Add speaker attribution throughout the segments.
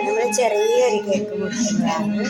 Speaker 1: നമ്മൾ ചെറിയൊരു കേക്ക് മുറിക്കുന്നതാണ്.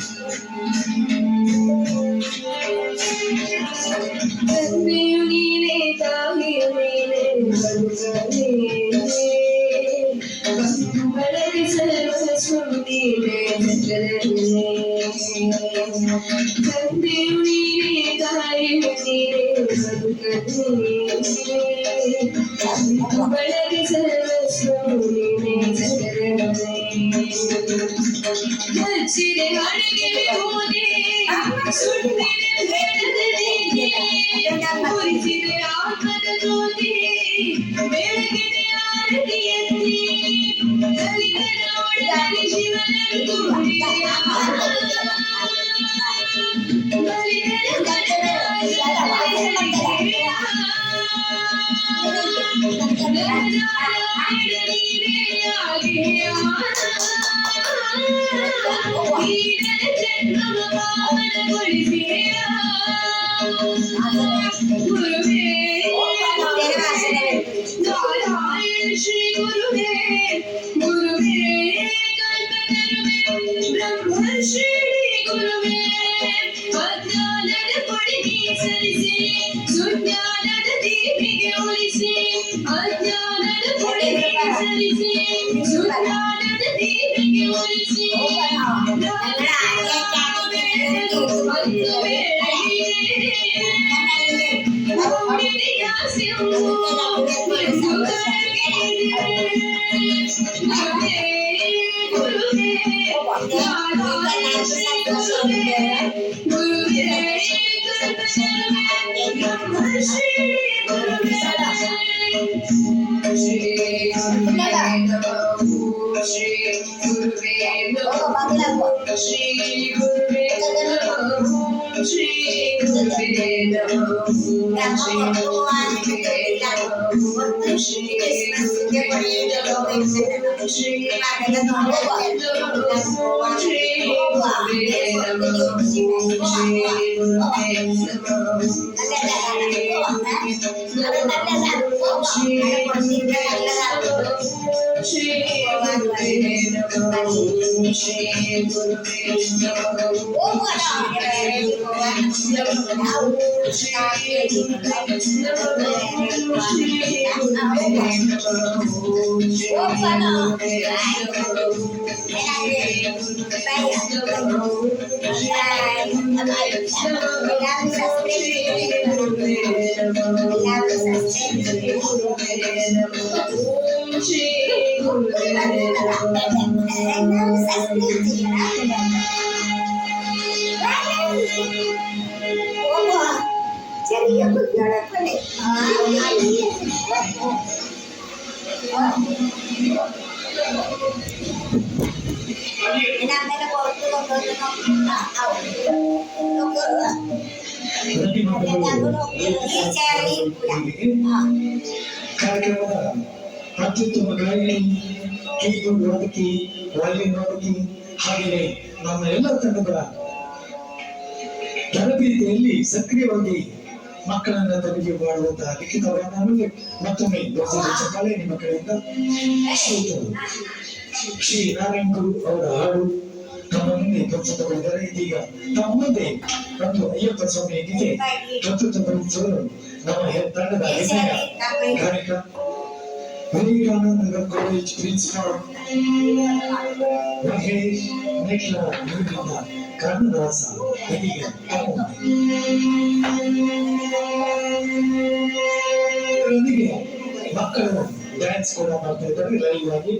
Speaker 1: ചെറിയ കുട്ടികളെ അങ്ങനെ പുറത്ത്
Speaker 2: ಕಾರ್ಯಕ್ರಮದ ಅತ್ಯುತ್ತಮ ಗಾಯನಿ ಕೀಬೋರ್ಡ್ ವಾದಕಿ ವಯಲಿನ್ ವಾದಕಿ ಹಾಗೆಯೇ ನಮ್ಮ ಎಲ್ಲ ತಂಡಗಳ ತರಬೇತಿಯಲ್ಲಿ ಸಕ್ರಿಯವಾಗಿ ಮಕ್ಕಳನ್ನ ತರಬೇತಿ ಮಾಡುವಂತಹ ಲಿಖಿತವನ್ನಾಗಲಿ ಮತ್ತೊಮ್ಮೆ ಚಪ್ಪಾಳೆ ನಿಮ್ಮ ಕಡೆಯಿಂದ ಶ್ರೀ ನಾರಾಯಣ ಗುರು ಅವರ ಹಾಡು ತಮ್ಮ ಮುಂದೆ ಪ್ರಸ್ತುತಪಡಿದ್ದಾರೆ. ಇದೀಗ ತಮ್ಮ ಮುಂದೆ ಒಂದು ಅಯ್ಯಪ್ಪ ಸ್ವಾಮಿ ಗೀತೆ ಪ್ರಸ್ತುತಪಡಿಸಲು ನಮ್ಮ ತಂಡದ ಹೆಸರಿನ ಗಾಯಕ ವಿವೇಕಾನಂದ ಕಾಲೇಜ್ ಪ್ರಿನ್ಸಿಪಾಲ್ ಮಹೇಶ್ ಮೇಟ್ಲ ಇವರಿಂದ ಕನ್ನಡದಾಸ ಇದೀಗ ಇದರೊಂದಿಗೆ ಮಕ್ಕಳು ಡ್ಯಾನ್ಸ್ ಕೂಡ ಮಾಡ್ತಾ ಇದ್ದಾರೆ ಲೈವ್ ಆಗಿ.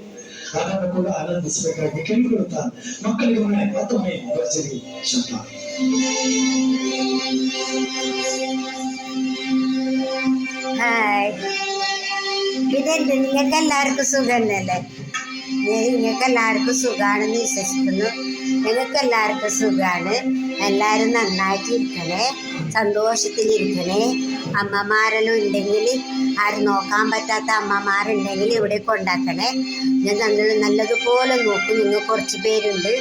Speaker 2: ಅದನ್ನು ಕೂಡ ಆನಂದಿಸಬೇಕಾಗಿ ಕೇಳಿಕೊಳ್ಳುತ್ತಾ ಮಕ್ಕಳಿಗೆ ಮತ್ತೊಮ್ಮೆ ಭರ್ಜರಿ ಶಬ್ದ.
Speaker 1: ഹായ്, ഇതെന്ത് നിങ്ങൾക്ക് എല്ലാവർക്കും സുഖമല്ലേ? നിങ്ങൾക്ക് എല്ലാവർക്കും സുഖമാണെന്ന് വിശ്വസിക്കുന്നു. നിങ്ങൾക്ക് എല്ലാവർക്കും സുഖമാണ്. എല്ലാവരും നന്നായിട്ടിരിക്കണേ, സന്തോഷത്തിലിരിക്കണേ. അമ്മമാരെല്ലാം ഉണ്ടെങ്കിൽ, ആരും നോക്കാൻ പറ്റാത്ത അമ്മമാരുണ്ടെങ്കിൽ ഇവിടെ കൊണ്ടാക്കണേ. ഞാൻ നല്ലതുപോലെ നോക്കും. നിങ്ങൾ കുറച്ച് പേരുണ്ട്,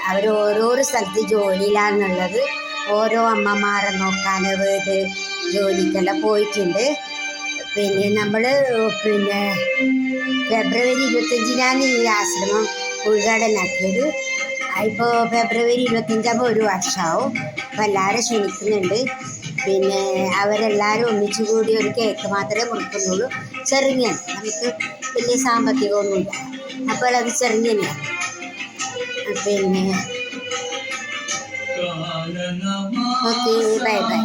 Speaker 1: അവർ ഓരോരോ സ്ഥലത്ത് ജോലിയിലാണുള്ളത്. ഓരോ അമ്മമാരെ നോക്കാൻ വീട് ജോലിക്കെല്ലാം പോയിട്ടുണ്ട്. പിന്നെ നമ്മൾ പിന്നെ ഫെബ്രുവരി 25-നാണ് ഈ ആശ്രമം ഉദ്ഘാടനമാക്കിയത്. ഇപ്പോൾ ഫെബ്രുവരി 25 ഒരു വർഷമാവും. അപ്പോൾ എല്ലാവരും ക്ഷണിക്കുന്നുണ്ട്. പിന്നെ അവരെല്ലാവരും ഒന്നിച്ചു കൂടി ഒരു കേക്ക് മാത്രമേ മുറിക്കുന്നുള്ളൂ. ചെറുങ്ങനെ, നമുക്ക് വലിയ സാമ്പത്തികമൊന്നുമില്ല. അപ്പോൾ അത് ചെറുങ്ങനെയാണ്. പിന്നെ ഓക്കെ, ബൈ ബൈ.